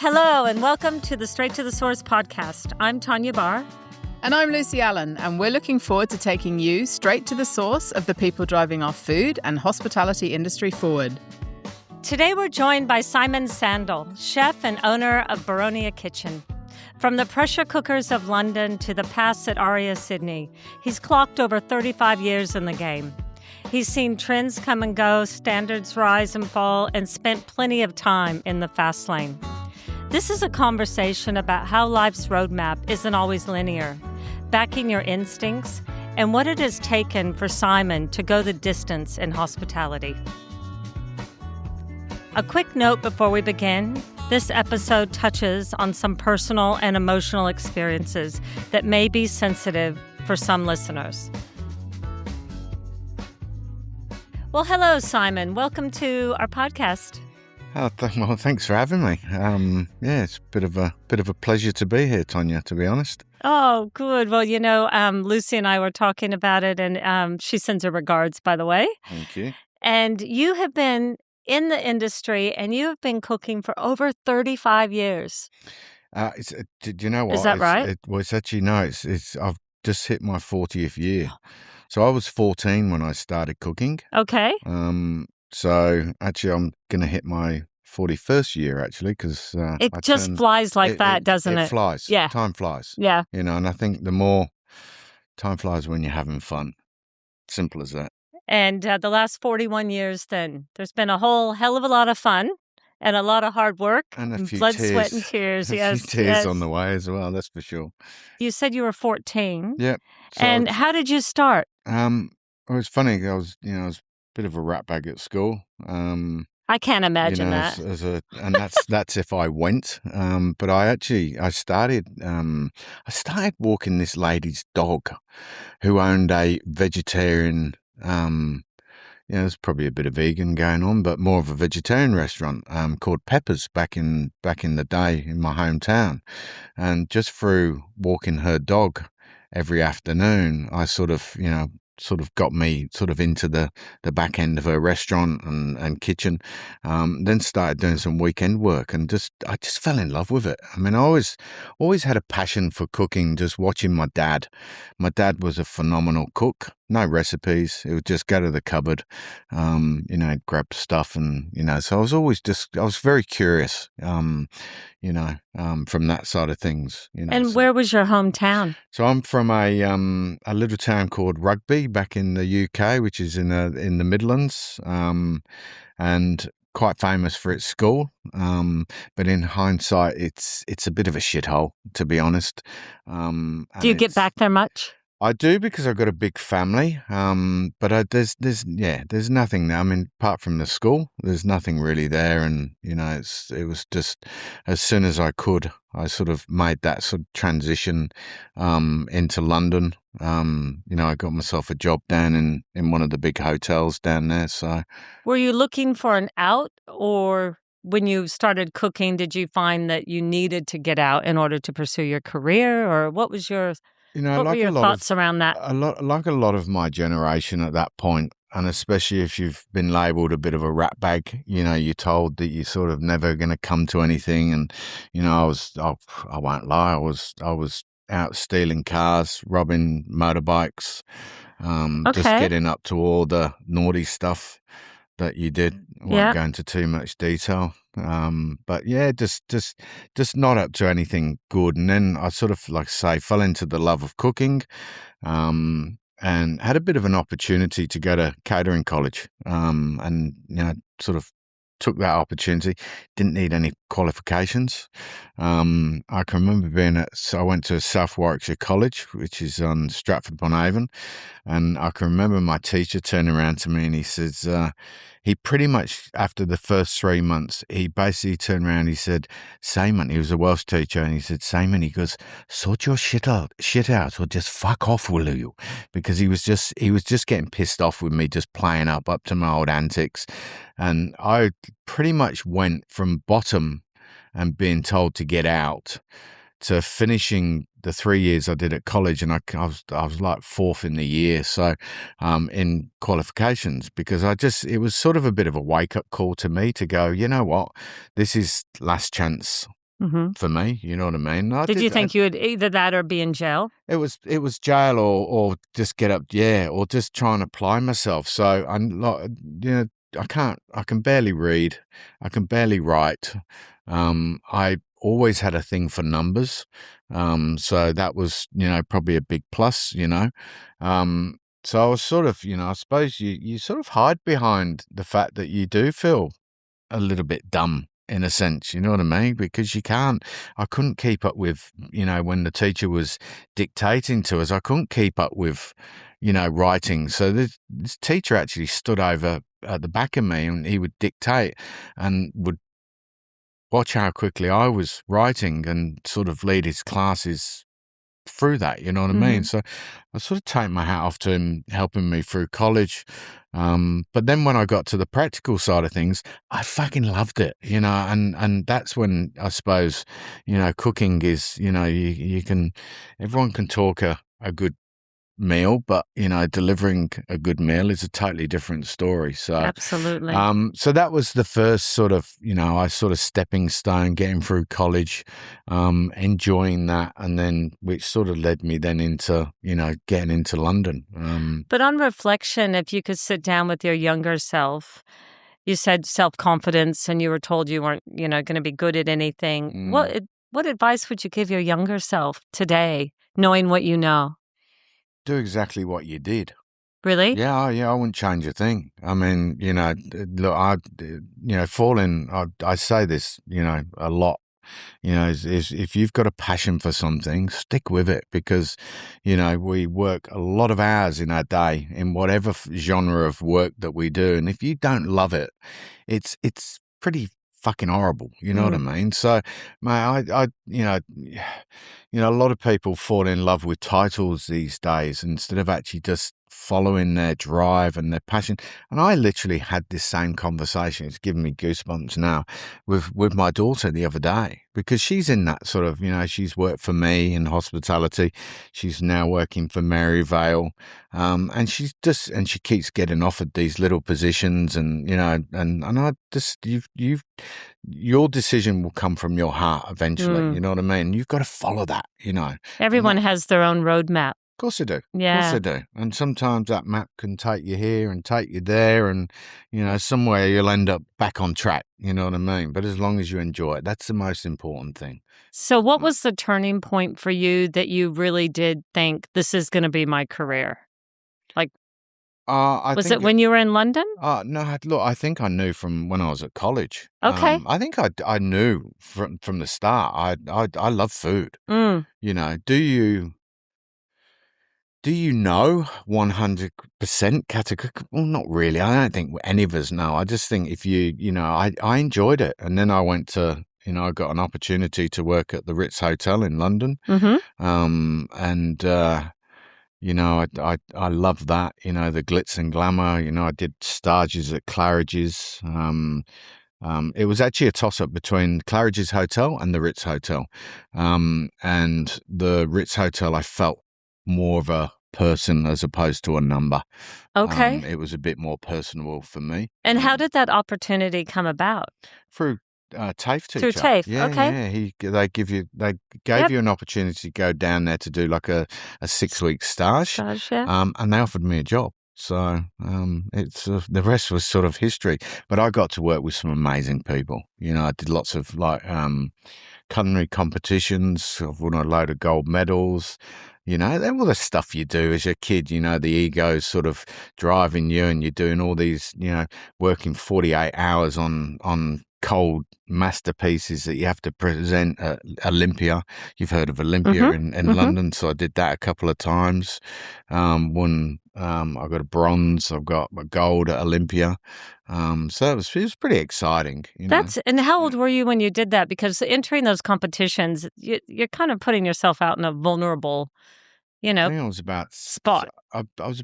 Hello, and welcome to the Straight to the Source podcast. I'm Tawnya Bahr. And I'm Lucy Allen, and we're looking forward to taking you straight to the source of the people driving our food and hospitality industry forward. Today we're joined by Simon Sandall, chef and owner of Boronia Kitchen. From the pressure cookers of London to the pass at Aria Sydney, he's clocked over 35 years in the game. He's seen trends come and go, standards rise and fall, and spent plenty of time in the fast lane. This is a conversation about how life's roadmap isn't always linear, backing your instincts, and what it has taken for Simon to go the distance in hospitality. A quick note before we begin. This episode touches on some personal and emotional experiences that may be sensitive for some listeners. Well, hello, Simon. Welcome to our podcast. Well, thanks for having me. It's a bit of a pleasure to be here, Tawnya, to be honest. Oh, good. Well, Lucy and I were talking about it, and she sends her regards, by the way. Thank you. And you have been in the industry, and you have been cooking for over 35 years. Do you know what? Is that right? It's actually, no, I've just hit my 40th year. So I was 14 when I started cooking. Okay. So actually, I'm going to hit my 41st year, actually, because it just flies like that, doesn't it? It flies. Yeah. Time flies. Yeah. And I think the more time flies when you're having fun. Simple as that. And the last 41 years, then, there's been a whole hell of a lot of fun and a lot of hard work. And a few blood, tears. sweat, and tears. A few tears on the way as well, that's for sure. You said you were 14. Yep. So and how did you start? Well, it's funny. I was a bit of a rat bag at school. I can't imagine that. And that's if I went. But I started walking this lady's dog, who owned a vegetarian. There's probably a bit of vegan going on, but more of a vegetarian restaurant called Pepper's back in the day in my hometown. And just through walking her dog every afternoon, I sort of got me into the back end of her restaurant and kitchen. Then started doing some weekend work, and I just fell in love with it. I mean, I always had a passion for cooking, just watching my dad. My dad was a phenomenal cook. No recipes. It would just go to the cupboard, grab stuff, and so I was very curious, from that side of things. And where was your hometown? So I'm from a little town called Rugby back in the UK, which is in the Midlands, and quite famous for its school. But in hindsight, it's a bit of a shithole, to be honest. Do you get back there much? I do, because I've got a big family, but there's nothing there. I mean, apart from the school, there's nothing really there, and it was just as soon as I could, I sort of made that sort of transition into London. I got myself a job down in one of the big hotels down there. So, were you looking for an out, or when you started cooking, did you find that you needed to get out in order to pursue your career, or what was your what were your thoughts around that? Like a lot of my generation at that point, and especially if you've been labelled a bit of a rat bag, you're told that you're sort of never going to come to anything. And I won't lie, I was out stealing cars, robbing motorbikes, just getting up to all the naughty stuff that you did. I won't go into too much detail. But yeah, just not up to anything good. And then I sort of, like I say, fell into the love of cooking, and had a bit of an opportunity to go to catering college, and sort of took that opportunity. Didn't need any qualifications. I can remember I went to South Warwickshire College, which is on Stratford-upon-Avon, and I can remember my teacher turning around to me and he says, he pretty much, after the first 3 months, he basically turned around and he said, Simon, he was a Welsh teacher, and he said, Simon, he goes, sort your shit out or just fuck off, will you? Because he was just getting pissed off with me just playing up to my old antics. And I pretty much went from bottom and being told to get out to finishing the 3 years I did at college, and I was like fourth in the year, so in qualifications, because it was sort of a bit of a wake up call to me to go, you know what, this is last chance for me. You know what I mean? Did you think you would either that or be in jail? It was jail or just get up, or just try and apply myself. So I'm like, I can barely read. I can barely write. I always had a thing for numbers. So that was, probably a big plus, so I was sort of, I suppose you sort of hide behind the fact that you do feel a little bit dumb in a sense, you know what I mean? Because I couldn't keep up with, when the teacher was dictating to us, I couldn't keep up with, writing. So this teacher actually stood over at the back of me and he would dictate and would watch how quickly I was writing and sort of lead his classes through that, you know what I mean? So I sort of take my hat off to him helping me through college. But then when I got to the practical side of things, I fucking loved it, and that's when I suppose, cooking is, everyone can talk a good meal, but delivering a good meal is a totally different story. So absolutely. So that was the first sort of, I sort of stepping stone, getting through college, enjoying that, and then which sort of led me then into, getting into London. But on reflection, if you could sit down with your younger self, you said self-confidence, and you were told you weren't, going to be good at anything. What advice would you give your younger self today, knowing what you know? Do exactly what you did. Really? Yeah, I wouldn't change a thing. I mean, look, falling, I say this, a lot, is if you've got a passion for something, stick with it because, we work a lot of hours in our day in whatever genre of work that we do. And if you don't love it, it's pretty fucking horrible. You know what I mean? So, mate, a lot of people fall in love with titles these days instead of actually just following their drive and their passion. And I literally had this same conversation. It's giving me goosebumps now with my daughter the other day because she's in that sort of, she's worked for me in hospitality. She's now working for Maryvale. And she keeps getting offered these little positions and I just, your decision will come from your heart eventually. You know what I mean? You've got to follow that, Everyone has their own roadmap. Of course they do. Yeah. Of course they do. And sometimes that map can take you here and take you there and, somewhere you'll end up back on track, you know what I mean? But as long as you enjoy it, that's the most important thing. So what was the turning point for you that you really did think this is going to be my career? Like, was it when you were in London? No, look, I think I knew from when I was at college. Okay. I think I knew from the start. I love food. Do you know 100% categorical? Well, not really. I don't think any of us know. I just think if I enjoyed it. And then I went to, I got an opportunity to work at the Ritz Hotel in London. I love that, the glitz and glamour. I did stages at Claridge's. It was actually a toss-up between Claridge's Hotel and the Ritz Hotel. And the Ritz Hotel, I felt more of a person as opposed to a number. Okay. It was a bit more personable for me. And how did that opportunity come about? Through TAFE teacher. Through TAFE, yeah, okay. Yeah. They gave you an opportunity to go down there to do like a 6-week stage. And they offered me a job. So it's the rest was sort of history. But I got to work with some amazing people. I did lots of culinary competitions. I've won a load of gold medals. All the stuff you do as a kid, the ego's sort of driving you and you're doing all these, working 48 hours on cold masterpieces that you have to present at Olympia. You've heard of Olympia in London. So I did that a couple of times. I got a bronze. I've got a gold at Olympia. So it was pretty exciting. And how old were you when you did that? Because entering those competitions, you're kind of putting yourself out in a vulnerable, I think I was about spot. I was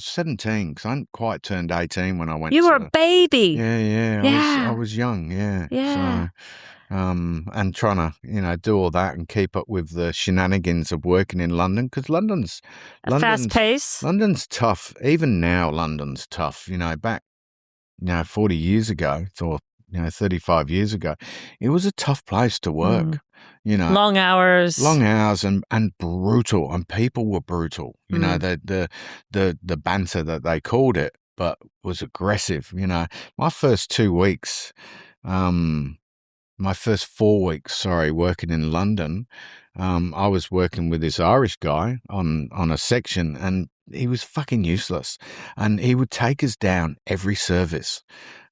17 because I hadn't quite turned 18 when I went. You were a baby. Yeah. I was young. Yeah. Yeah. So, and trying to do all that and keep up with the shenanigans of working in London because London's fast pace. London's tough. Even now, London's tough. Back 40 years ago or 35 years ago, it was a tough place to work. Long hours, and brutal, and people were brutal. The banter that they called it, but was aggressive. My first 2 weeks, my first 4 weeks, working in London, I was working with this Irish guy on a section, and he was fucking useless, and he would take us down every service,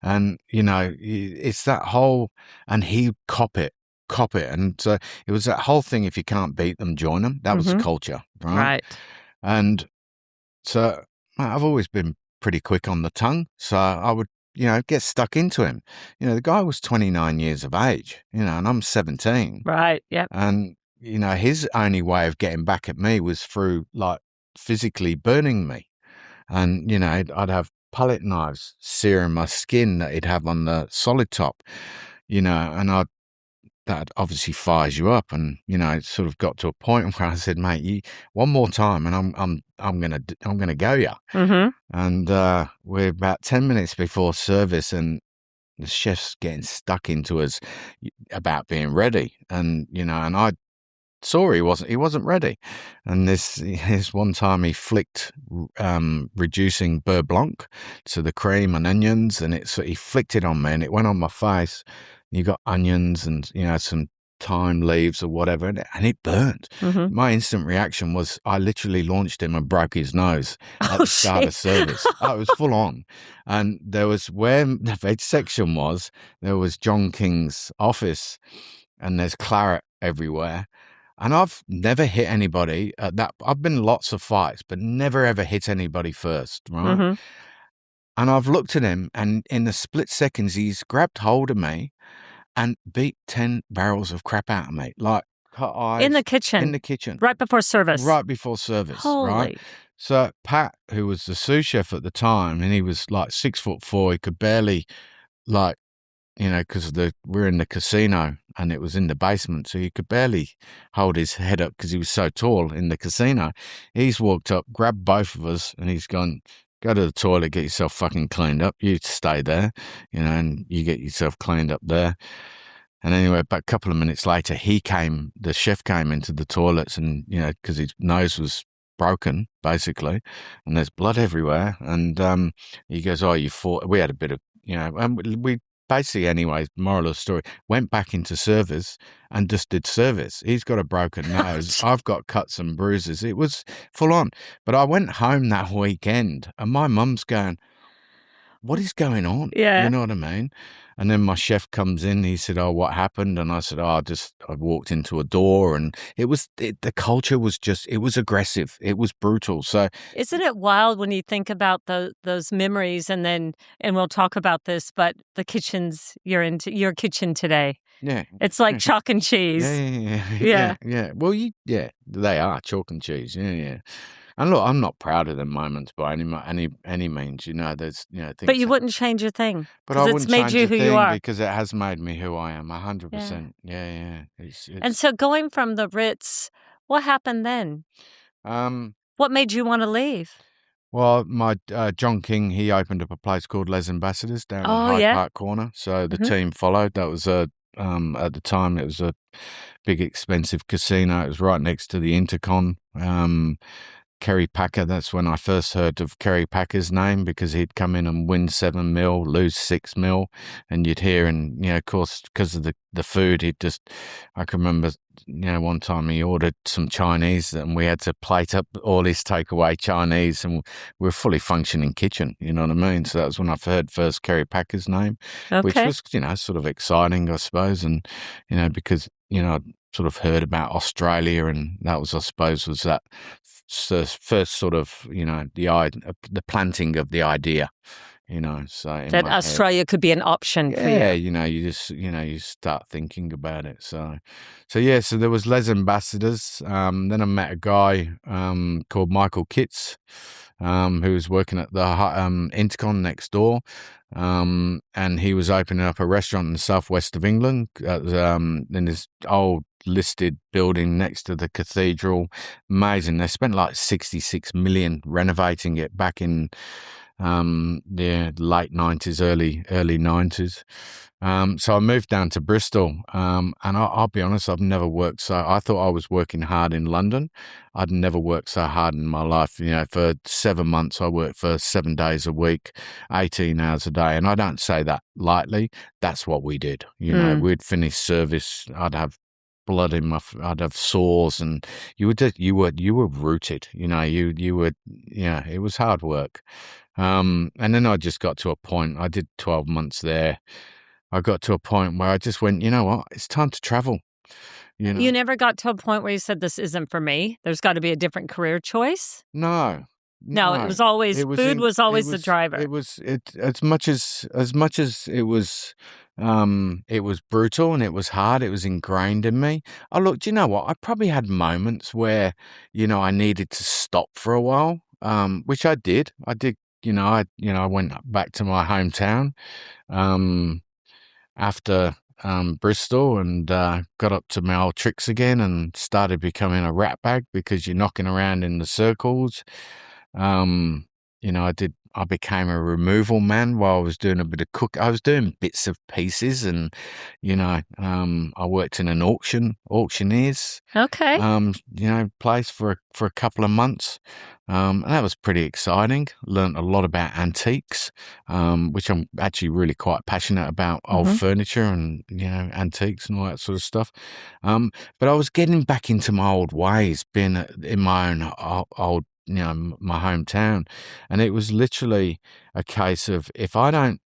and it's that whole, and he'd cop it. And so it was that whole thing, if you can't beat them, join them. That was the culture, right? And so I've always been pretty quick on the tongue, so I would, get stuck into him. The guy was 29 years of age, and I'm 17. Right, yep. And, his only way of getting back at me was through, like, physically burning me. And, I'd have palette knives searing my skin that he'd have on the solid top, and that obviously fires you up. And, it sort of got to a point where I said, mate, one more time and I'm going to go you. Mm-hmm. And we're about 10 minutes before service, and the chef's getting stuck into us about being ready. And, and I saw he wasn't ready. And this one time he flicked reducing beurre blanc to the cream and onions, and he flicked it on me, and it went on my face. You got onions and some thyme leaves or whatever, and it burned. Mm-hmm. My instant reaction was I literally launched him and broke his nose at the start of service. It was full on. And there was, where the veg section was, there was John King's office, and there's claret everywhere. And I've never hit anybody at that. I've been in lots of fights, but never ever hit anybody first, right? Mm-hmm. And I've looked at him, and in the split seconds, he's grabbed hold of me and beat 10 barrels of crap out of me, like cut eyes. In the kitchen. Right before service. Holy. Right? So Pat, who was the sous chef at the time, and he was like 6'4", he could barely, like, because we're in the casino and it was in the basement, so he could barely hold his head up because he was so tall in the casino. He's walked up, grabbed both of us, and he's gone, go to the toilet, get yourself fucking cleaned up. You stay there, and you get yourself cleaned up there. And anyway, about a couple of minutes later, the chef came into the toilets, and, because his nose was broken, basically, and there's blood everywhere. And he goes, oh, you fought. We had a bit of, and we basically, anyway, moral of the story, went back into service and just did service. He's got a broken nose. I've got cuts and bruises. It was full on. But I went home that weekend, and my mum's going, what is going on? Yeah. You know what I mean? And then my chef comes in. He said, oh, what happened? And I said, I walked into a door, and the culture was it was aggressive. It was brutal. So isn't it wild when you think about those memories, and we'll talk about this, but the kitchens you're into, your kitchen today. Yeah. It's like chalk and cheese. Yeah. Well, they are chalk and cheese. Yeah. And look, I'm not proud of them moments by any means. There's things. But you wouldn't change a thing. But I wouldn't it's made change you a who thing you are, because it has made me who I am. 100%. Yeah. And so going from the Ritz, what happened then? What made you want to leave? Well, my John King, he opened up a place called Les Ambassadors down at Hyde Park Corner. So the team followed. That was at the time, it was a big, expensive casino. It was right next to the Intercon. Kerry Packer, that's when I first heard of Kerry Packer's name, because he'd come in and win 7 mil, lose 6 mil. And you'd hear, and, of course, because of the food, I can remember, one time he ordered some Chinese, and we had to plate up all his takeaway Chinese, and we're a fully functioning kitchen, you know what I mean? So that was when I heard first Kerry Packer's name, which was, sort of exciting, I suppose. And, because, I'd sort of heard about Australia, and that was, I suppose, was that first sort of, the planting of the idea, so that Australia could be an option for you. Yeah, you just, you start thinking about it. So there was Les Ambassadors. Then I met a guy called Michael Kitts, who was working at the Intercon next door. And he was opening up a restaurant in the southwest of England, in this old listed building next to the cathedral. Amazing. They spent like 66 million renovating it back in the late 90s, early 90s. So I moved down to Bristol, and I'll be honest, I've never worked so. I thought I was working hard in London. I'd never worked so hard in my life. You know, for 7 months, I worked for 7 days a week, 18 hours a day, and I don't say that lightly. That's what we did. You know, we'd finish service. I'd have blood in my. I'd have sores, and you were rooted. You know, you were. Yeah, it was hard work. And then I just got to a point. I did 12 months there. I got to a point where I just went, you know what? It's time to travel. You know? You never got to a point where you said, this isn't for me. There's got to be a different career choice. No. No, it was always food was always the driver. It was as much as it was brutal and it was hard. It was ingrained in me. Oh, look, do you know what? I probably had moments where, you know, I needed to stop for a while, which I did. I did. I went back to my hometown. After Bristol and got up to my old tricks again and started becoming a rat bag because you're knocking around in the circles. I became a removal man while I was doing a bit of cook. I was doing bits of pieces and, I worked in an auctioneers. Okay. Place for a couple of months. And that was pretty exciting. Learned a lot about antiques, which I'm actually really quite passionate about, old furniture and, antiques and all that sort of stuff. But I was getting back into my old ways, being in my own old, my hometown. And it was literally a case of, if I don't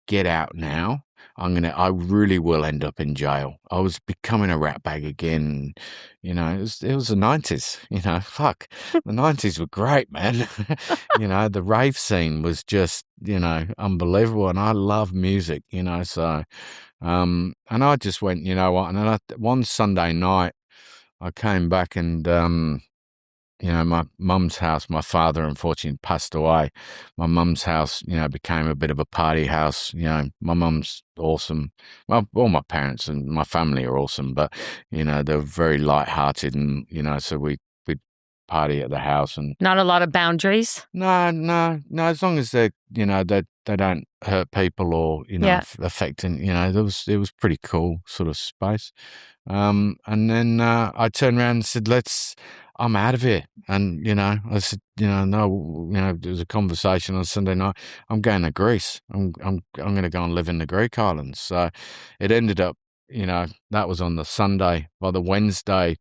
get out now, I really will end up in jail. I was becoming a rat bag again. It was the 90s, fuck. The 90s were great, man. The rave scene was just, unbelievable. And I love music, so, and I just went, you know what? And then one Sunday night, I came back and, my mum's house, my father unfortunately passed away. My mum's house, became a bit of a party house. My mum's awesome. Well, all my parents and my family are awesome, but, they're very light-hearted and, so we'd party at the house. And not a lot of boundaries? No, as long as they don't hurt people or, affecting, it was pretty cool sort of space. And then I turned around and said, I'm out of here. And, I said, no, there was a conversation on Sunday night. I'm going to Greece. I'm going to go and live in the Greek islands. So it ended up, that was on the Sunday. By the Wednesday,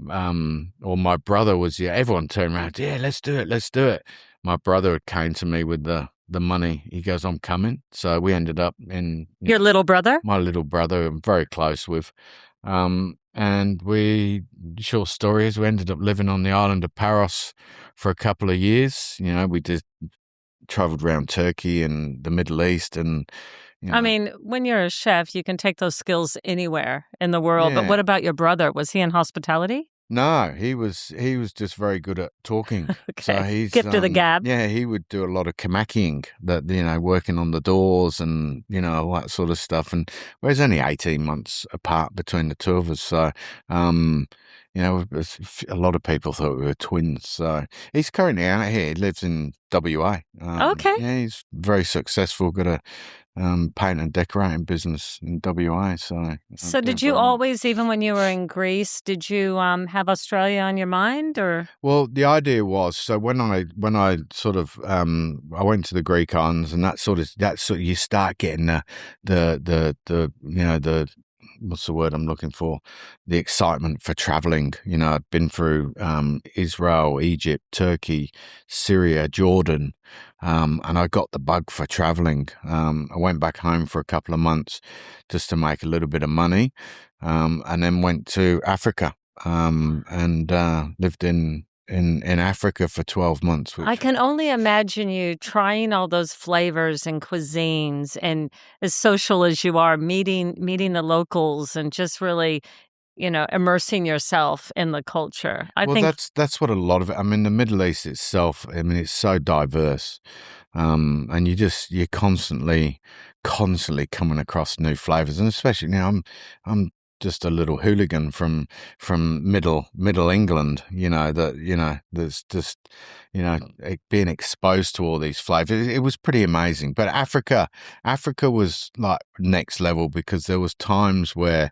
or my brother was, everyone turned around, let's do it. My brother came to me with the money. He goes, I'm coming. So we ended up in... Your little brother? My little brother, I'm very close with. And short story is, we ended up living on the island of Paros for a couple of years. We traveled around Turkey and the Middle East and, I mean, when you're a chef, you can take those skills anywhere in the world. Yeah. But what about your brother? Was he in hospitality? No, he was just very good at talking. Okay. So he's Gift of the gab. Yeah, he would do a lot of kamakiing, that working on the doors and all that sort of stuff. And there's only 18 months apart between the two of us, so a lot of people thought we were twins. So he's currently out here. He lives in WA. Okay. Yeah, he's very successful. Got a paint and decorating business in WA. So did you always, even when you were in Greece, did you have Australia on your mind, or? Well, the idea was, so when I sort of I went to the Greek islands, and that's sort of you start getting the what's the word I'm looking for? The excitement for traveling. I've been through Israel, Egypt, Turkey, Syria, Jordan, and I got the bug for traveling. I went back home for a couple of months just to make a little bit of money, and then went to Africa and lived in Africa for 12 months. I can only imagine you trying all those flavors and cuisines, and as social as you are, meeting the locals and just really, immersing yourself in the culture. I think that's what a lot of it. I mean, the Middle East itself, it's so diverse, and you're constantly coming across new flavors, and especially now I'm just a little hooligan from middle England, that's just, being exposed to all these flavors. It was pretty amazing. But Africa was like next level, because there was times where,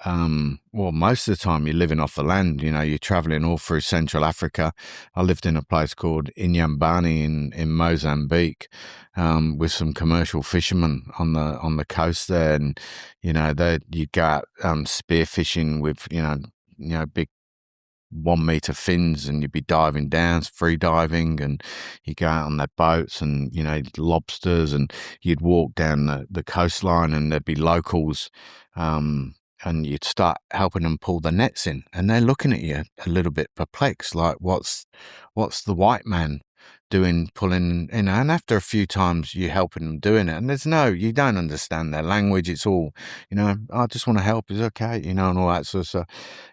most of the time you're living off the land. You're traveling all through Central Africa. I lived in a place called Inyambani in Mozambique, with some commercial fishermen on the coast there, and you go out spearfishing with big 1 meter fins, and you'd be diving down, free diving, and you go out on their boats, and lobsters, and you'd walk down the coastline, and there'd be locals, and you'd start helping them pull the nets in, and they're looking at you a little bit perplexed, like, what's the white man doing, pulling, and after a few times you're helping them doing it, and you don't understand their language. It's all, I just want to help, is okay, and all that sort of stuff.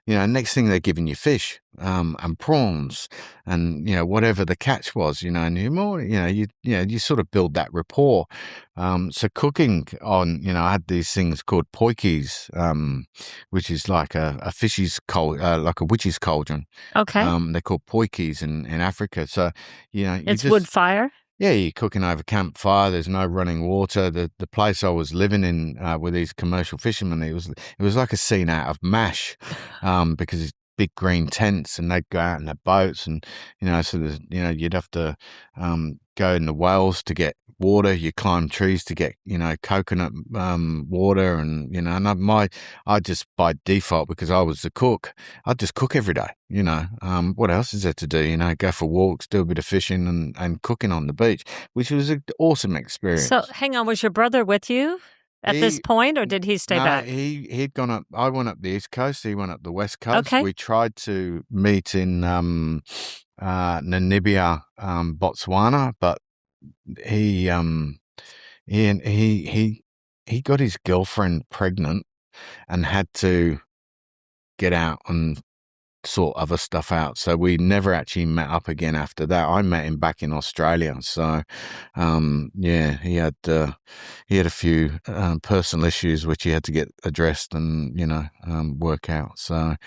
Next thing they're giving you fish, and prawns, and whatever the catch was, and you sort of build that rapport. So cooking on, I had these things called poikies, which is like a fish's like a witch's cauldron. Okay. They're called poikies in Africa. So it's wood fire. Yeah, you're cooking over campfire. There's no running water. The place I was living in with these commercial fishermen, it was like a scene out of MASH, because it's big green tents, and they'd go out in their boats, and so there's, you'd have to go in the wells to get water. You climb trees to get coconut water, and and I just, by default, because I was the cook, I'd just cook every day. What else is there to do? Go for walks, do a bit of fishing, and cooking on the beach, which was an awesome experience. So hang on, was your brother with you at this point, or did he stay back? He'd gone up. I went up the East Coast. He went up the West Coast. Okay. We tried to meet in Namibia, Botswana, but he got his girlfriend pregnant and had to get out and sort other stuff out. So we never actually met up again after that. I met him back in Australia. So, he had a few personal issues which he had to get addressed and work out. So,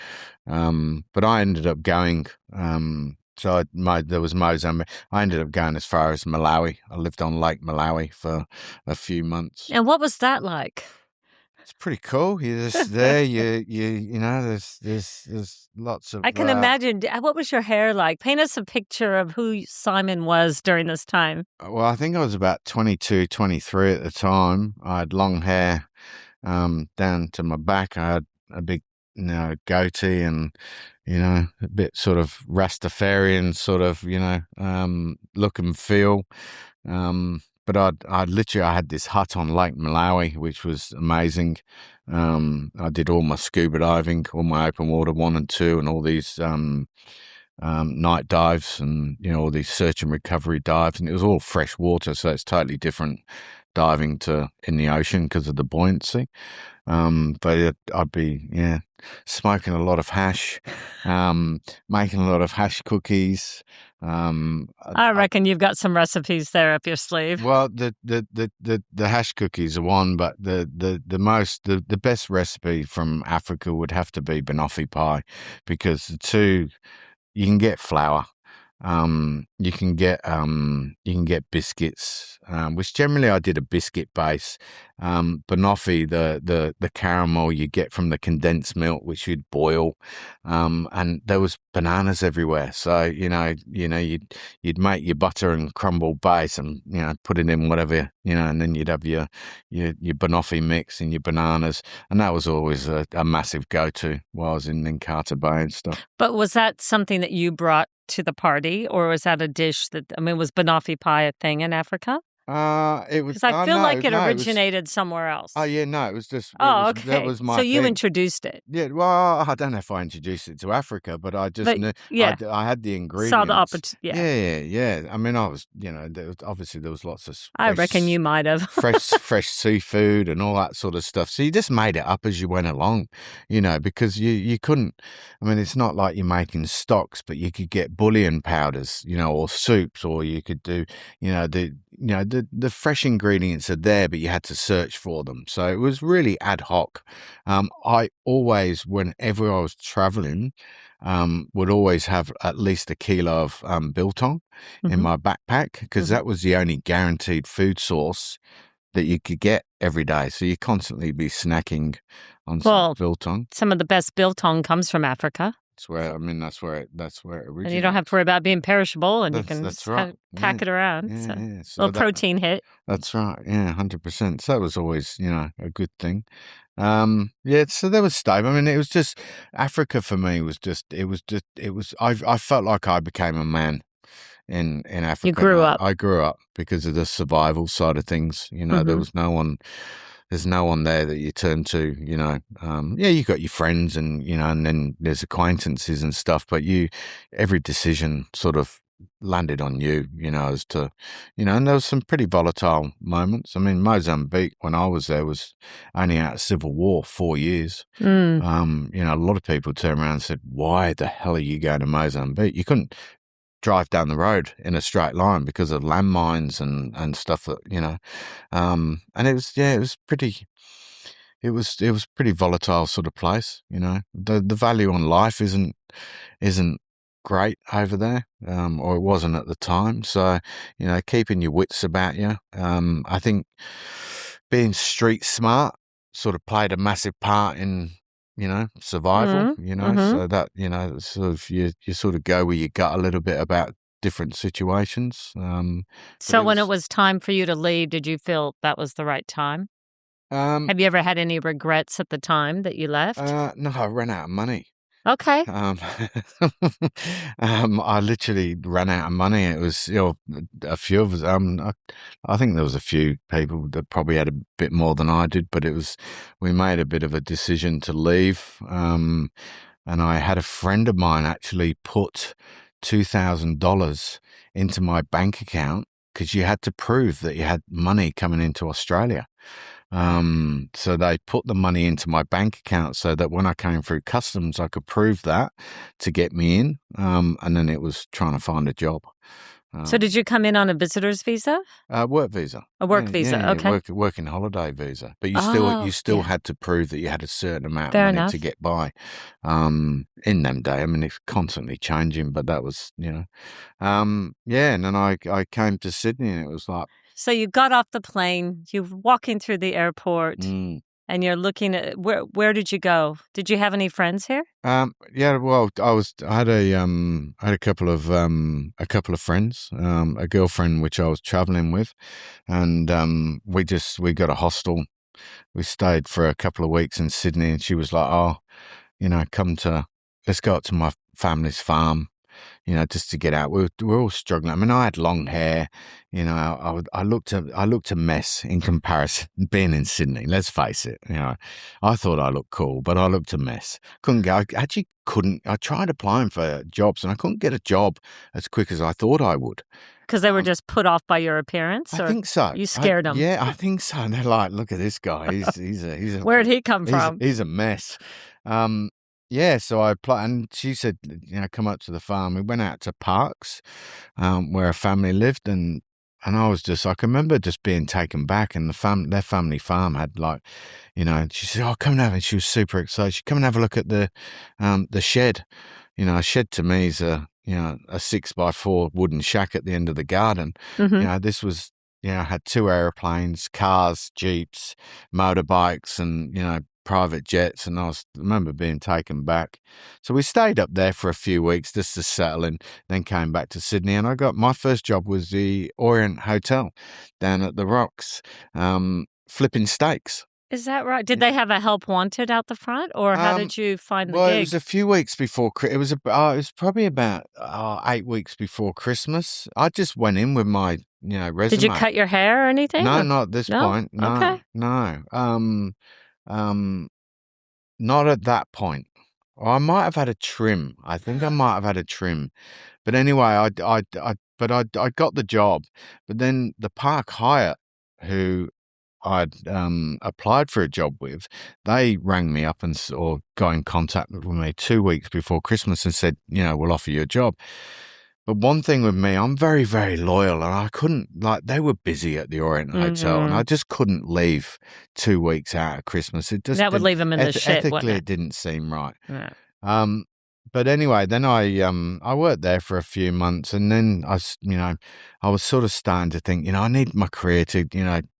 but I ended up going. There was Mozambique. I ended up going as far as Malawi. I lived on Lake Malawi for a few months. And what was that like? It's pretty cool. You're just there. There's lots of. I can imagine. What was your hair like? Paint us a picture of who Simon was during this time. Well, I think I was about 22, 23 at the time. I had long hair down to my back. I had a big goatee, and a bit sort of Rastafarian sort of look and feel. But I had this hut on Lake Malawi, which was amazing. I did all my scuba diving, all my open water 1 and 2, and all these night dives, and all these search and recovery dives, and it was all fresh water, so it's totally different diving to in the ocean because of the buoyancy. But I'd be smoking a lot of hash, making a lot of hash cookies. I reckon you've got some recipes there up your sleeve. Well, the hash cookies are one, but the best recipe from Africa would have to be banoffee pie, because the two, you can get flour. You can get biscuits, which generally I did a biscuit base. Banoffee, the caramel you get from the condensed milk, which you'd boil, and there was bananas everywhere. So you'd make your butter and crumble base, and put it in whatever, and then you'd have your banoffee mix and your bananas, and that was always a massive go-to while I was in Nkata Bay and stuff. But was that something that you brought to the party, or was that a dish was banoffee pie a thing in Africa? It was. Because I feel like it originated somewhere else. Oh yeah, no, it was just. Okay. That was my. So you thing. Introduced it. Yeah, well, I don't know if I introduced it to Africa, but I just knew. Yeah. I had the ingredients. Saw the opportunity. Yeah. I mean, I was. There was lots of. I reckon you might have fresh seafood and all that sort of stuff. So you just made it up as you went along, because you couldn't. I mean, it's not like you're making stocks, but you could get bouillon powders, or soups, or you could do, the fresh ingredients are there, but you had to search for them. So it was really ad hoc. I always, whenever I was traveling, would always have at least a kilo of biltong in my backpack, because that was the only guaranteed food source that you could get every day. So you constantly be snacking on some biltong. Some of the best biltong comes from Africa. That's where it originated. And you don't have to worry about being perishable, and you can pack it around. Yeah. So a protein hit. That's right. Yeah, 100%. So that was always, a good thing. So there was stable. I mean, it was just Africa for me I felt like I became a man in Africa. You grew up. I grew up because of the survival side of things. There was there's no one there that you turn to, you got your friends and then there's acquaintances and stuff, but every decision sort of landed on you, as to, and there was some pretty volatile moments. I mean, Mozambique, when I was there, was only out of civil war 4 years. A lot of people turned around and said, why the hell are you going to Mozambique? You couldn't drive down the road in a straight line because of landmines and stuff that, and it was pretty volatile sort of place. The value on life isn't great over there, or it wasn't at the time. So, keeping your wits about you. I think being street smart sort of played a massive part in, survival, so that, sort of you sort of go where you gut a little bit about different situations. So when it was time for you to leave, did you feel that was the right time? Have you ever had any regrets at the time that you left? No, I ran out of money. Okay. I literally ran out of money. It was, a few of us. I think there was a few people that probably had a bit more than I did, but we made a bit of a decision to leave. And I had a friend of mine actually put $2,000 into my bank account because you had to prove that you had money coming into Australia. So they put the money into my bank account so that when I came through customs, I could prove that to get me in. And then it was trying to find a job. So did you come in on a visitor's visa? Work visa. A work visa, okay. Working holiday visa. But you still had to prove that you had a certain amount of money to get by. In them days, I mean, it's constantly changing, but that was, and then I came to Sydney and it was like. So you got off the plane, you're walking through the airport, and you're looking at where did you go? Did you have any friends here? Well, I had a couple of friends, a girlfriend which I was traveling with, and we got a hostel. We stayed for a couple of weeks in Sydney, and she was like, let's go up to my family's farm. Just to get out. We're all struggling. I mean, I had long hair. I looked a mess in comparison. Being in Sydney, let's face it. I thought I looked cool, but I looked a mess. Couldn't go. I actually couldn't. I tried applying for jobs, and I couldn't get a job as quick as I thought I would. Because they were just put off by your appliance? I think so. You scared them? Yeah, I think so. And they're like, look at this guy. He's a Where'd he come from? He's a mess. So I applied, and she said, come up to the farm. We went out to Parks, where a family lived, and I was I can remember just being taken back, and their family farm had she said, oh, come and have it. And she was super excited. She come and have a look at the shed. A shed to me is a 6x4 wooden shack at the end of the garden. This was, had 2 airplanes, cars, jeeps, motorbikes, and, private jets, and I remember being taken back. So we stayed up there for a few weeks just to settle, and then came back to Sydney, and I got my first job was the Orient Hotel down at the Rocks, flipping steaks. Is that right? Did they have a help wanted out the front, or how did you find the gig? Well, it was a few weeks before. It was probably about 8 weeks before Christmas. I just went in with my resume. Did you cut your hair or anything? No, not at this point. No, okay. No. Not at that point. Or I might have had a trim. I think I might have had a trim. But anyway, I got the job. But then the Park Hyatt, who I'd applied for a job with, they rang me up or got in contact with me 2 weeks before Christmas and said, we'll offer you a job. But one thing with me, I'm very, very loyal, and I couldn't, like, they were busy at the Orient Hotel, and I just couldn't leave 2 weeks out of Christmas. It just That would didn't, leave them in the shit, ethically, wouldn't it it? didn't seem right. Yeah. But anyway, then I worked there for a few months, and then I was sort of starting to think, I need my career to,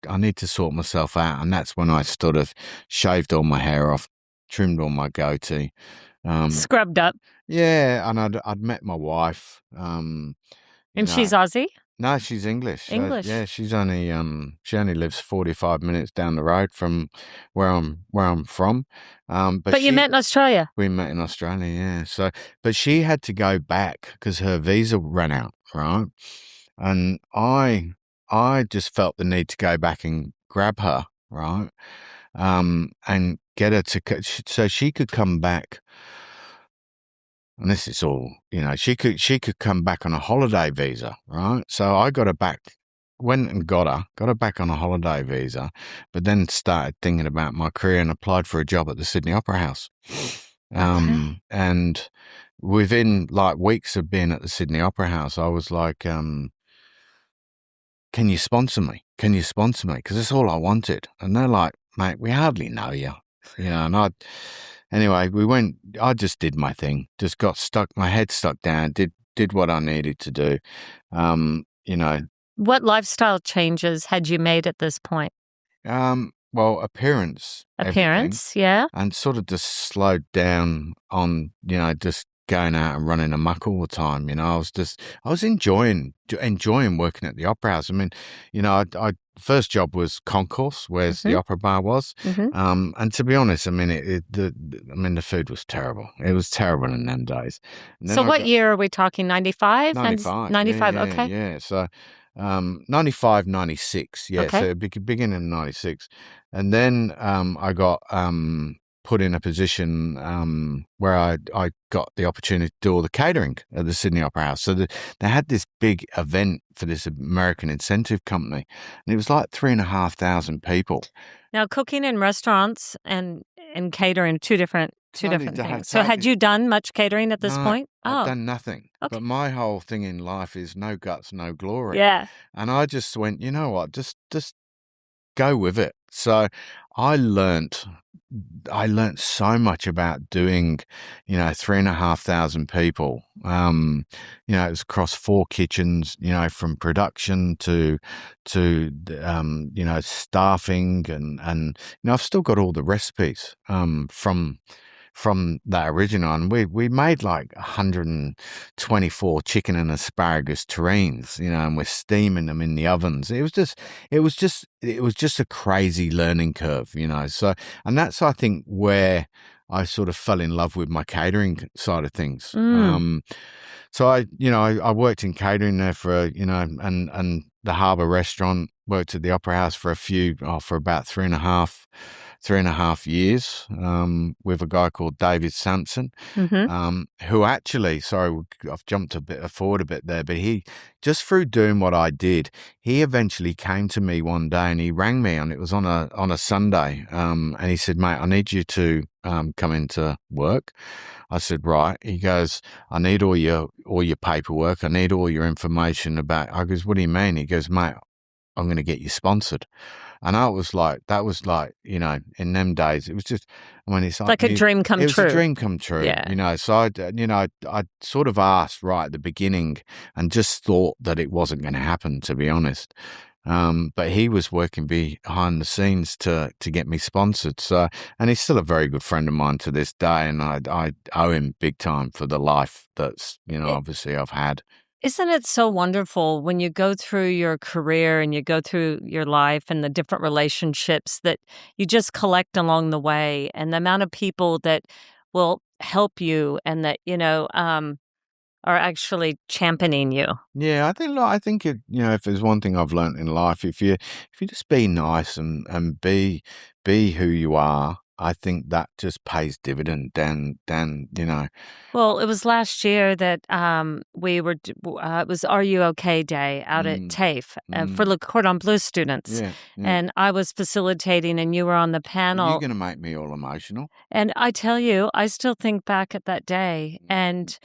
I need to sort myself out, and that's when I sort of shaved all my hair off, trimmed all my goatee. Scrubbed up. Yeah, and I'd met my wife. And she's Aussie? No, she's English. English. Yeah, she only lives 45 minutes down the road from where I'm from. But you met in Australia. We met in Australia, yeah. So, but she had to go back because her visa ran out, right? And I just felt the need to go back and grab her, right? And get her so she could come back. And this is all, she could come back on a holiday visa, right? So I got her back, went and got her back on a holiday visa, but then started thinking about my career and applied for a job at the Sydney Opera House. And within like weeks of being at the Sydney Opera House, I was like, can you sponsor me? Can you sponsor me? Because that's all I wanted. And they're like, mate, we hardly know you, and anyway, I just did my thing, just got stuck, my head stuck down, did what I needed to do. What lifestyle changes had you made at this point? Well, appearance, yeah. And sort of just slowed down on, just going out and running amok all the time. I was enjoying working at the Opera House. I mean, I first job was Concourse, where's the Opera Bar was. And to be honest, I mean, the food was terrible. It was terrible in them days. So what year are we talking? 95? 95. 95, yeah, okay. Yeah, so 95, 96. Yeah, okay. So beginning of 96. And then I got put in a position where I got the opportunity to do all the catering at the Sydney Opera House. So they had this big event for this American incentive company, and it was like 3,500 people. Now, cooking in restaurants and catering, two different things. So had you done much catering at this point? I've done nothing. Okay. But my whole thing in life is no guts, no glory. Yeah. And I just went, you know what, just go with it. So I learnt so much about doing, 3,500 people. It was across 4 kitchens, from production to staffing and I've still got all the recipes from that original, and we made like 124 chicken and asparagus terrines, and we're steaming them in the ovens. It was just a crazy learning curve, So, and that's, I think, where I sort of fell in love with my catering side of things. So I worked in catering there for and the Harbour Restaurant, worked at the Opera House for about 3.5 years with a guy called David Sampson, who actually, sorry, I've jumped forward a bit there, but he, just through doing what I did, he eventually came to me one day and he rang me, and it was on a Sunday, and he said, mate, I need you to come into work. I said, right. He goes, I need all your paperwork. I need all your information about. I goes, what do you mean? He goes, mate, I'm going to get you sponsored. And that was like, in them days, it was just, I mean, it's like a dream come true. It was a dream come true, Yeah. So I sort of asked right at the beginning and just thought that it wasn't going to happen, to be honest. But he was working behind the scenes to get me sponsored. So, and he's still a very good friend of mine to this day, and I owe him big time for the life that's, obviously I've had. Isn't it so wonderful when you go through your career and you go through your life and the different relationships that you just collect along the way, and the amount of people that will help you and that, are actually championing you? Yeah, I think if there's one thing I've learned in life, if you just be nice and be who you are, I think that just pays dividend. Well, it was last year that it was Are You OK Day out at TAFE for the Cordon Bleu students. Yeah. And I was facilitating and you were on the panel. You're going to make me all emotional. And I tell you, I still think back at that day, and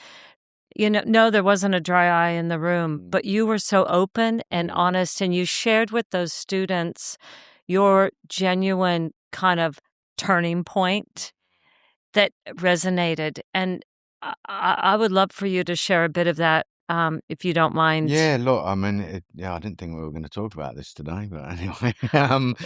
No, there wasn't a dry eye in the room, but you were so open and honest, and you shared with those students your genuine kind of turning point that resonated. And I would love for you to share a bit of that, if you don't mind. Yeah, look, I mean, I didn't think we were going to talk about this today, but anyway,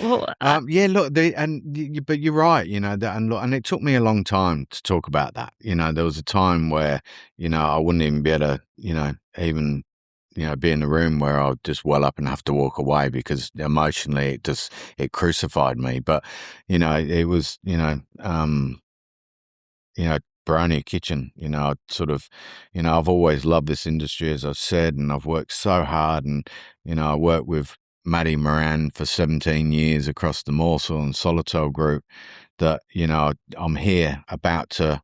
Well, yeah, look, but you're right, and look, and it took me a long time to talk about that. There was a time where, I wouldn't even be able to, even, be in a room where I'd just well up and have to walk away because emotionally it crucified me. But, it was, Boronia Kitchen, I'd sort of, I've always loved this industry, as I've said, and I've worked so hard. And, I worked with Maddie Moran for 17 years across the Morsel and Solitel group that, I'm here about to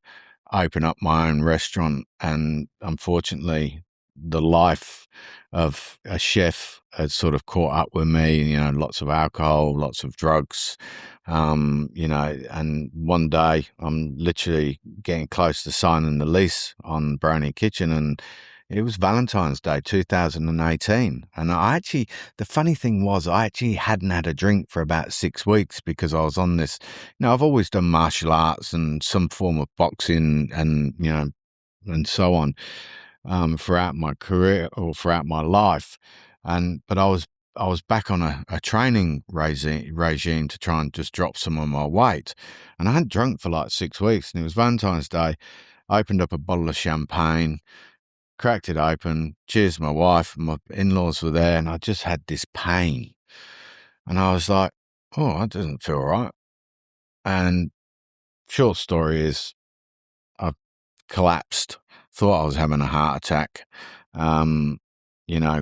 open up my own restaurant. And unfortunately, the life of a chef has sort of caught up with me, lots of alcohol, lots of drugs, and one day I'm literally getting close to signing the lease on Boronia Kitchen, and it was Valentine's Day 2018. And the funny thing was, I actually hadn't had a drink for about 6 weeks because I was on this, I've always done martial arts and some form of boxing and, and so on, throughout my career or throughout my life. But I was back on a training regime to try and just drop some of my weight. And I hadn't drunk for like 6 weeks. And it was Valentine's Day. I opened up a bottle of champagne, cracked it open, cheers my wife, my in-laws were there, and I just had this pain. And I was like, oh, that doesn't feel right. And short story is, I collapsed, thought I was having a heart attack.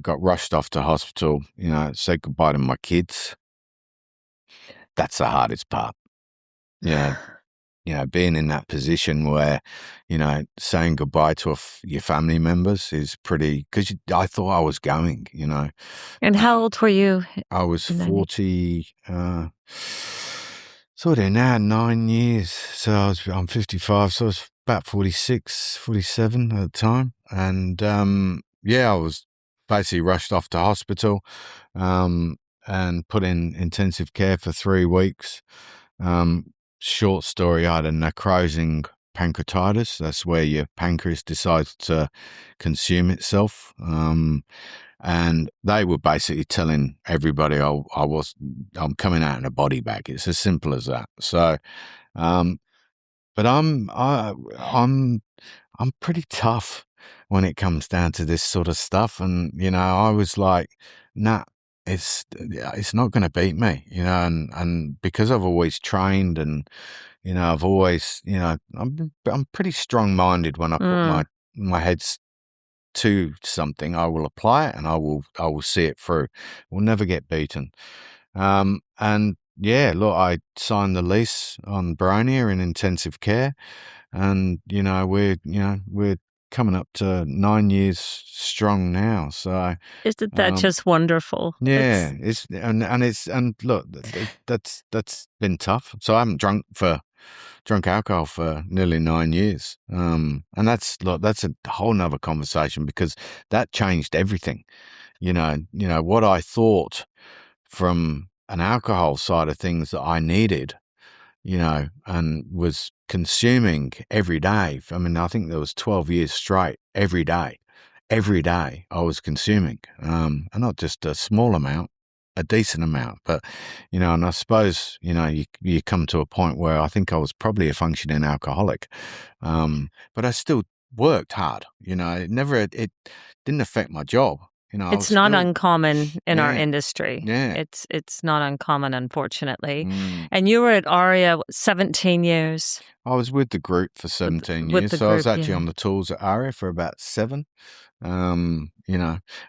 Got rushed off to hospital, said goodbye to my kids. That's the hardest part. Being in that position where, saying goodbye to your family members is pretty, because I thought I was going, And how old were you? I was 40, sort of now 9 years. So I'm 55, so I was about 46, 47 at the time. And, I was basically rushed off to hospital, and put in intensive care for 3 weeks. Short story, I had a necrosing pancreatitis. That's where your pancreas decides to consume itself. And they were basically telling everybody I'm coming out in a body bag. It's as simple as that. So, but I'm pretty tough when it comes down to this sort of stuff. And, I was like, nah, it's not going to beat me, and because I've always trained and, I've always, I'm pretty strong-minded when I put my head's to something. I will apply it and I will see it through. We'll never get beaten. And yeah, look, I signed the lease on Boronia in intensive care, and, we're coming up to 9 years strong now. So isn't that just wonderful? Yeah, look, that's been tough. So I haven't drunk alcohol for nearly 9 years. And that's a whole nother conversation, because that changed everything. What I thought from an alcohol side of things that I needed, and was consuming every day. I mean, I think there was 12 years straight, every day I was consuming, and not just a small amount, a decent amount. But, and I suppose, you come to a point where I think I was probably a functioning alcoholic. But I still worked hard, it didn't affect my job. It's not uncommon in our industry. Yeah. It's not uncommon, unfortunately. And you were at ARIA 17 years. I was with the group for 17 years. So I was actually on the tools at ARIA for about 7. And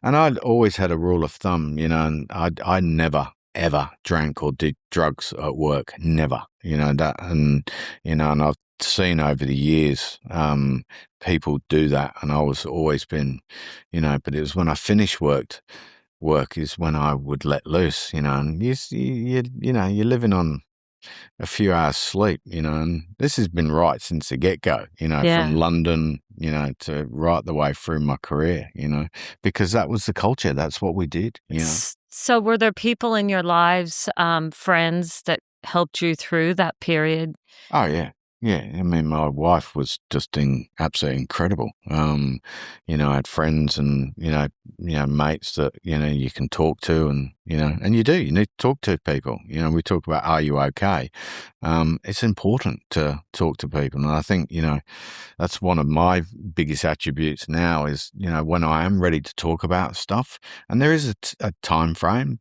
I'd always had a rule of thumb, and I never, ever drank or did drugs at work. Never, that, and, and I've seen over the years, people do that, and I was always been, but it was when I finished work is when I would let loose, and you're living on a few hours sleep, and this has been right since the get-go, from London, to right the way through my career, because that was the culture. That's what we did, So were there people in your lives, friends that helped you through that period? Oh, yeah. Yeah, I mean, my wife was just absolutely incredible. I had friends and, mates that, you can talk to and, and you need to talk to people. We talk about, are you okay? It's important to talk to people. And I think, that's one of my biggest attributes now is, when I am ready to talk about stuff, and there is a time frame,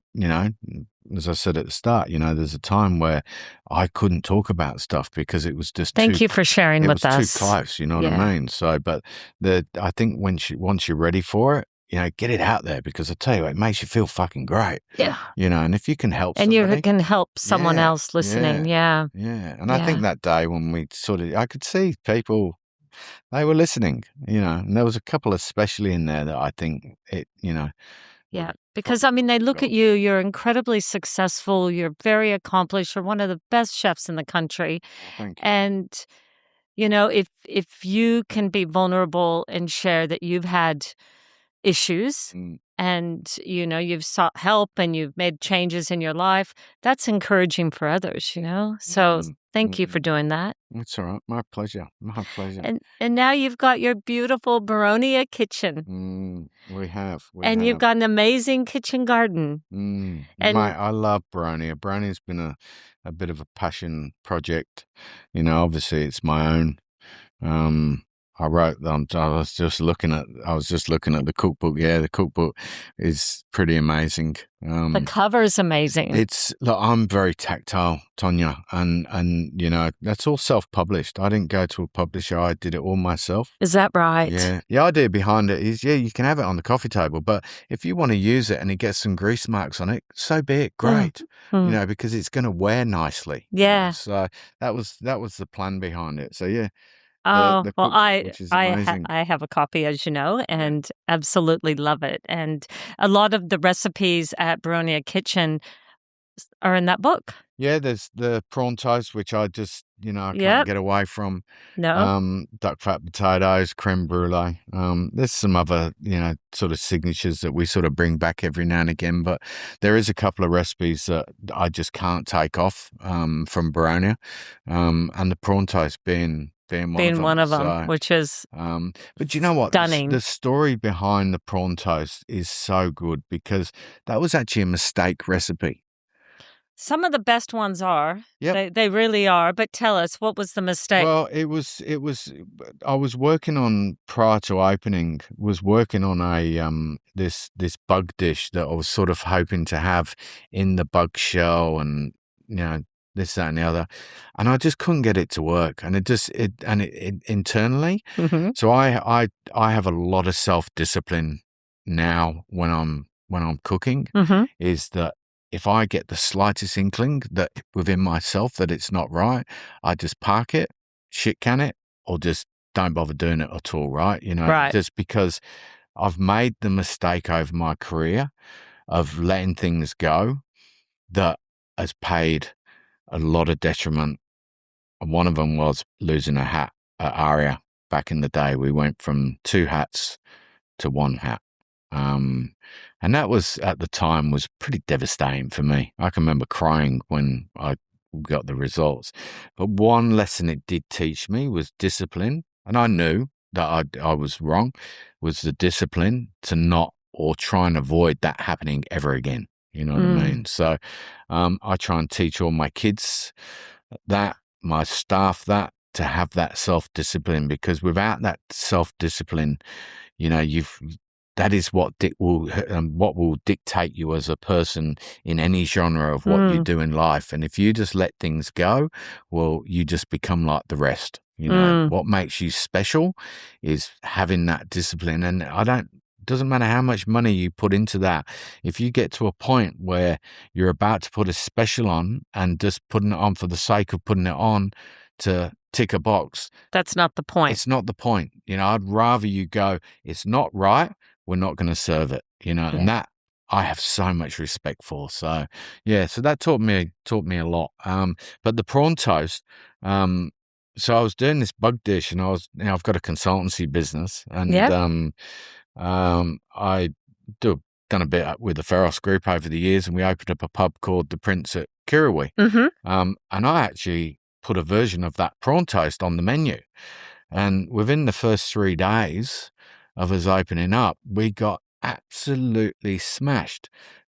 as I said at the start, there's a time where I couldn't talk about stuff because it was just Thank you for sharing with us. It was too close, you know what I mean? So, but I think once you're ready for it, get it out there, because I tell you, it makes you feel fucking great. Yeah. And if you can help and somebody, you can help someone else listening. Yeah. And I think that day when we I could see people, they were listening, and there was a couple especially in there that I think it, Yeah, because they look at you, you're incredibly successful, you're very accomplished, you're one of the best chefs in the country. Thank you. And, if you can be vulnerable and share that you've had issues and, you've sought help and you've made changes in your life, that's encouraging for others, So thank you for doing that. It's all right. My pleasure. My pleasure. And now you've got your beautiful Boronia kitchen. We have. You've got an amazing kitchen garden. And mate, I love Boronia. Boronia's been a bit of a passion project. Obviously it's my own. I was just looking at the cookbook. Yeah, the cookbook is pretty amazing. The cover's amazing. I'm very tactile, Tawnya, and that's all self-published. I didn't go to a publisher. I did it all myself. Is that right? Yeah. The idea behind it is, you can have it on the coffee table, but if you want to use it and it gets some grease marks on it, so be it. Great. Because it's going to wear nicely. Yeah. So that was the plan behind it. So yeah. I have a copy, as you know, and absolutely love it. And a lot of the recipes at Boronia Kitchen are in that book. Yeah, there's the prawn toast, which I just, I can't get away from. No. Duck fat potatoes, creme brulee. There's some other, sort of signatures that we sort of bring back every now and again, but there is a couple of recipes that I just can't take off from Boronia, and the prawn toast being one of them, which is but you know what? Stunning. The story behind the prawn toast is so good, because that was actually a mistake recipe. Some of the best ones are. Yep. They really are. But tell us, what was the mistake? Well, it was. I was working on, prior to opening, a this bug dish that I was sort of hoping to have in the bug shell, and this, that, and the other, and I just couldn't get it to work, and it internally. Mm-hmm. So I have a lot of self-discipline now when I'm cooking. Mm-hmm. Is that if I get the slightest inkling that within myself that it's not right, I just park it, shit can it, or just don't bother doing it at all. Right? Right. Just because I've made the mistake over my career of letting things go that has paid a lot of detriment. And one of them was losing a hat at Aria back in the day. We went from 2 hats to 1 hat. And that was, at the time, was pretty devastating for me. I can remember crying when I got the results. But one lesson it did teach me was discipline. And I knew that I was wrong, was the discipline to not, or try and avoid that happening ever again. You know what I mean? So I try and teach all my kids that, my staff that, to have that self-discipline, because without that self-discipline, that is what will dictate you as a person in any genre of what you do in life. And if you just let things go, well, you just become like the rest. What makes you special is having that discipline. And doesn't matter how much money you put into that. If you get to a point where you're about to put a special on and just putting it on for the sake of putting it on to tick a box, that's not the point. It's not the point. I'd rather you go, it's not right, we're not going to serve it. And that I have so much respect for. So yeah, so that taught me a lot. But the prawn toast, so I was doing this bug dish, and I've got a consultancy business, and Yep. I done a bit with the Ferros Group over the years, and we opened up a pub called the Prince at Kirrawee. Mm-hmm. And I actually put a version of that prawn toast on the menu. And within the first 3 days of us opening up, we got absolutely smashed.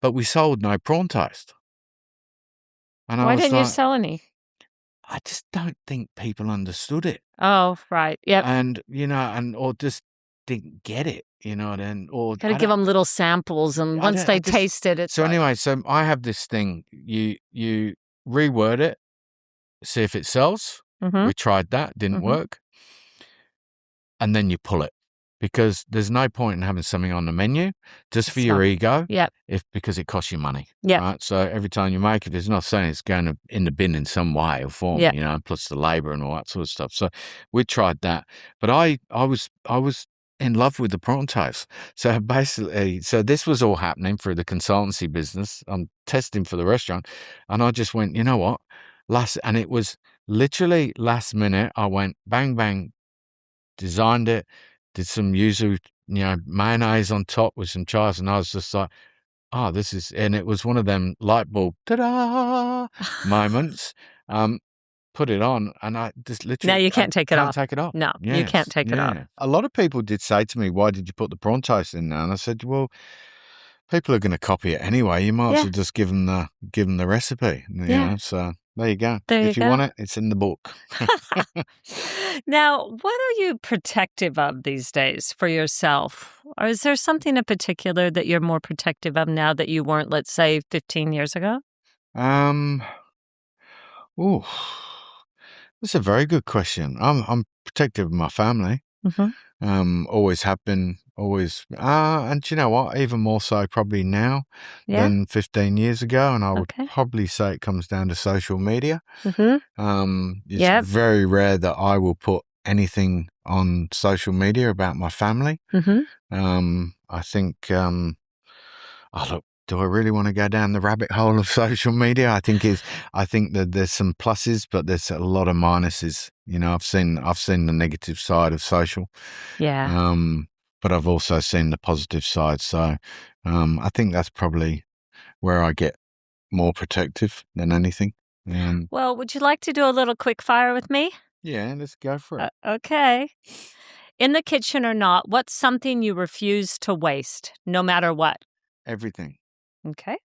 But we sold no prawn toast. And I Why was didn't you like, sell any? I just don't think people understood it. Oh, right. Yep. And, or just didn't get it, or Got to give them little samples, and once they taste it, it's So like... anyway, so I have this thing. You reword it, see if it sells. Mhm. We tried that, didn't work. And then you pull it, because there's no point in having something on the menu just for your ego. Yep. Because it costs you money. Yep. Right. So every time you make it, there's not saying it's going in the bin in some way or form, Yep. plus the labor and all that sort of stuff. So we tried that, but I was in love with the prawn toast. So basically, this was all happening through the consultancy business. I'm testing for the restaurant, and I just went, you know what? And it was literally last minute. I went bang, bang, designed it, did some yuzu, mayonnaise on top with some chives, and I was just like, oh, and it was one of them light bulb ta-da moments. Put it on, and I just literally... Now you can't take it off. Take it off. No, you can't take it off. A lot of people did say to me, why did you put the prawn toast in there? And I said, well, people are going to copy it anyway. You might as well just give them the recipe. So there you go. If you want it, it's in the book. Now, what are you protective of these days for yourself? Or is there something in particular that you're more protective of now that you weren't, let's say, 15 years ago? Oh, that's a very good question. I'm protective of my family. Mm-hmm. Always have been, always. And you know what? Even more so probably now than 15 years ago. And I would probably say it comes down to social media. Mm-hmm. It's very rare that I will put anything on social media about my family. Mm-hmm. I think, look, do I really want to go down the rabbit hole of social media? I think that there's some pluses, but there's a lot of minuses. I've seen the negative side of social. Yeah. But I've also seen the positive side. So, I think that's probably where I get more protective than anything. Well, would you like to do a little quick fire with me? Yeah, let's go for it. Okay. In the kitchen or not, what's something you refuse to waste, no matter what? Everything. Okay.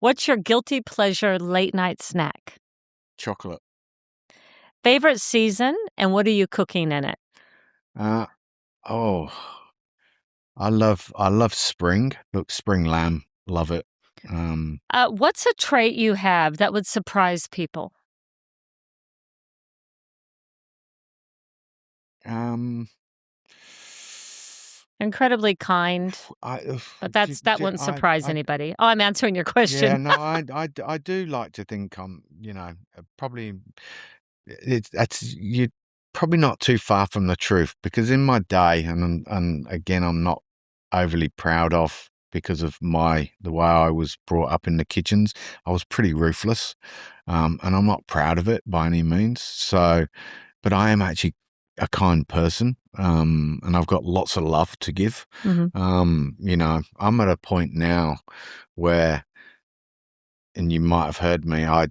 What's your guilty pleasure late night snack? Chocolate. Favorite season, and what are you cooking in it? I love spring. Look, spring lamb. Love it. What's a trait you have that would surprise people? Incredibly kind, but that wouldn't surprise anybody. Oh, I'm answering your question. Yeah, no, I do like to think I'm, probably you're probably not too far from the truth, because in my day, and again, I'm not overly proud of, because of the way I was brought up in the kitchens. I was pretty ruthless, and I'm not proud of it by any means. So, but I am actually a kind person, and I've got lots of love to give. Mm-hmm. I'm at a point now where, and you might have heard me, I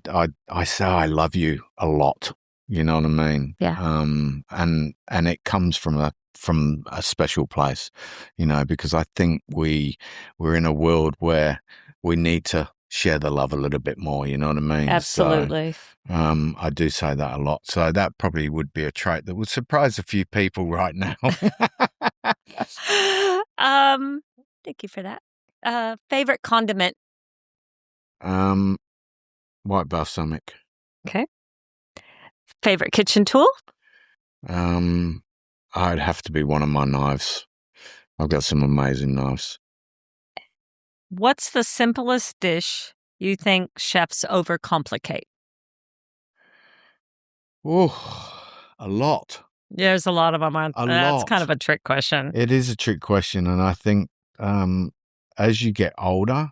say I love you a lot. You know what I mean? Yeah. And it comes from a special place, because I think we're in a world where we need to share the love a little bit more. You know what I mean? Absolutely. So, I do say that a lot. So that probably would be a trait that would surprise a few people right now. Thank you for that. Favorite condiment? White balsamic. Okay. Favorite kitchen tool? I'd have to be one of my knives. I've got some amazing knives. What's the simplest dish you think chefs overcomplicate? Oh, a lot. There's a lot of them. That's lot. kind of a trick question. It is a trick question, and I think as you get older,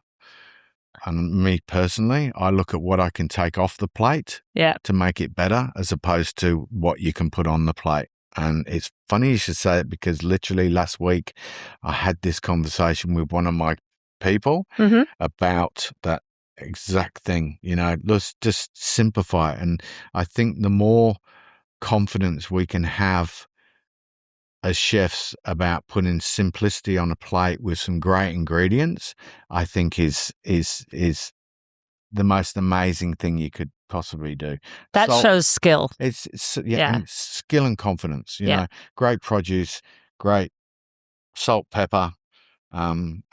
and me personally, I look at what I can take off the plate to make it better as opposed to what you can put on the plate. And it's funny you should say it because literally last week I had this conversation with one of my people about that exact thing. Let's just simplify it. And I think the more confidence we can have as chefs about putting simplicity on a plate with some great ingredients, I think is the most amazing thing you could possibly do. That shows skill. It's and skill and confidence. Great produce, great salt, pepper, and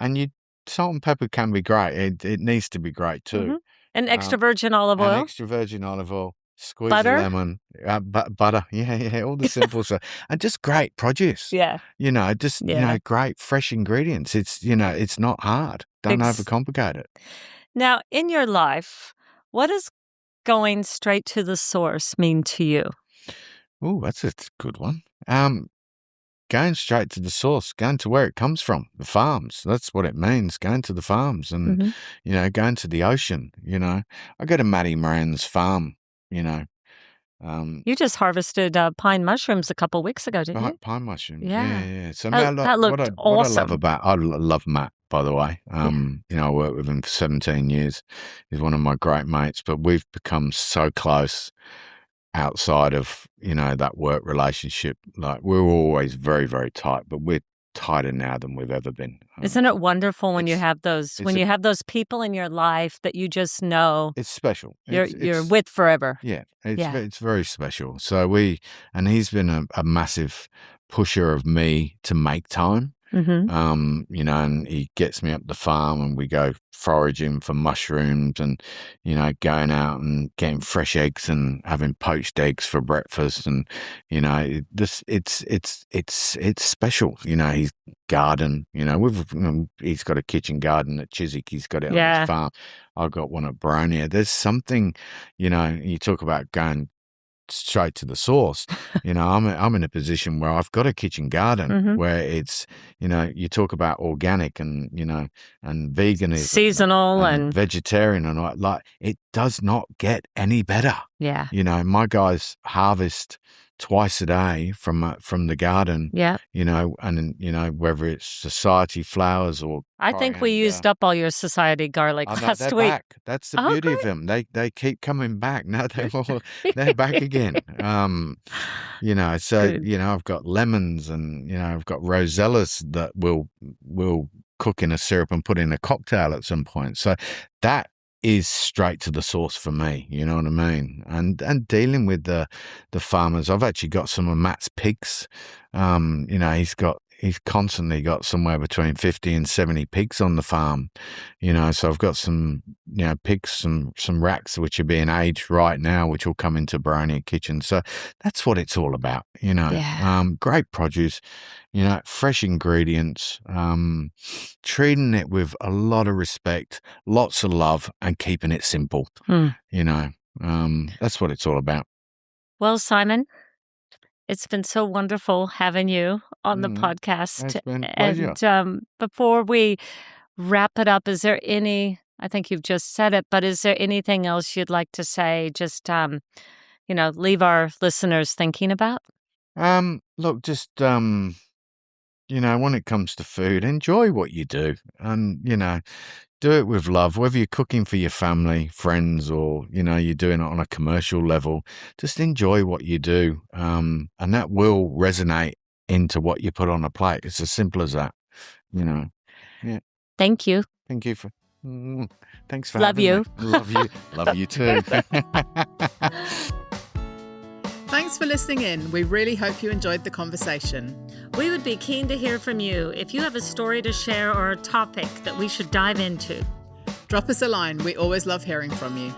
salt and pepper can be great. It needs to be great too. And extra virgin olive oil. And extra virgin olive oil. Squeeze butter. a lemon, butter, all the simple stuff, and just great produce. Great fresh ingredients. It's not hard. Don't overcomplicate it. Now, in your life, what does going straight to the source mean to you? Oh, that's a good one. Going straight to the source, going to where it comes from, the farms. That's what it means, going to the farms and, going to the ocean. I go to Matty Moran's farm. You just harvested pine mushrooms a couple weeks ago, didn't you? Pine mushrooms. Yeah. Yeah. So that looked awesome. I love Matt, by the way. I worked with him for 17 years. He's one of my great mates, but we've become so close outside of, that work relationship. Like we're always very, very tight, but we're tighter now than we've ever been. Isn't it wonderful when you have those people in your life that you just know it's special. You're with forever. Yeah, it's very special. So he's been a massive pusher of me to make time. And he gets me up the farm and we go foraging for mushrooms and, going out and getting fresh eggs and having poached eggs for breakfast. And, it's special. His garden, he's got a kitchen garden at Chiswick. He's got it on his farm. I've got one at Boronia. There's something, you talk about going straight to the source. I'm in a position where I've got a kitchen garden where it's, you talk about organic and, and veganism, seasonal and vegetarian and all, like it does not get any better. Yeah. My guys harvest twice a day from the garden. Yeah. And whether it's society flowers or I think we used up all your society garlic last week. Back. That's the beauty of them. They keep coming back. Now they're back again. I've got lemons and I've got rosellas that will cook in a syrup and put in a cocktail at some point. So that is straight to the source for me, you know what I mean? And dealing with the farmers, I've actually got some of Matt's pigs. He's constantly got somewhere between 50 and 70 pigs on the farm, so I've got some, pigs, some racks which are being aged right now, which will come into Boronia kitchen. So that's what it's all about, great produce, fresh ingredients, treating it with a lot of respect, lots of love and keeping it simple, that's what it's all about. Well, Simon, it's been so wonderful having you on the podcast. It's been a pleasure. And before we wrap it up, is there I think you've just said it, but is there anything else you'd like to say? Just, leave our listeners thinking about? Look, just, when it comes to food, enjoy what you do and, do it with love, whether you're cooking for your family, friends, or, you're doing it on a commercial level, just enjoy what you do. And that will resonate into what you put on a plate. It's as simple as that, Yeah. Thank you. Thank you thanks for Love having you. me. Love you. Love you too. Thanks for listening in. We really hope you enjoyed the conversation. We would be keen to hear from you if you have a story to share or a topic that we should dive into. Drop us a line. We always love hearing from you.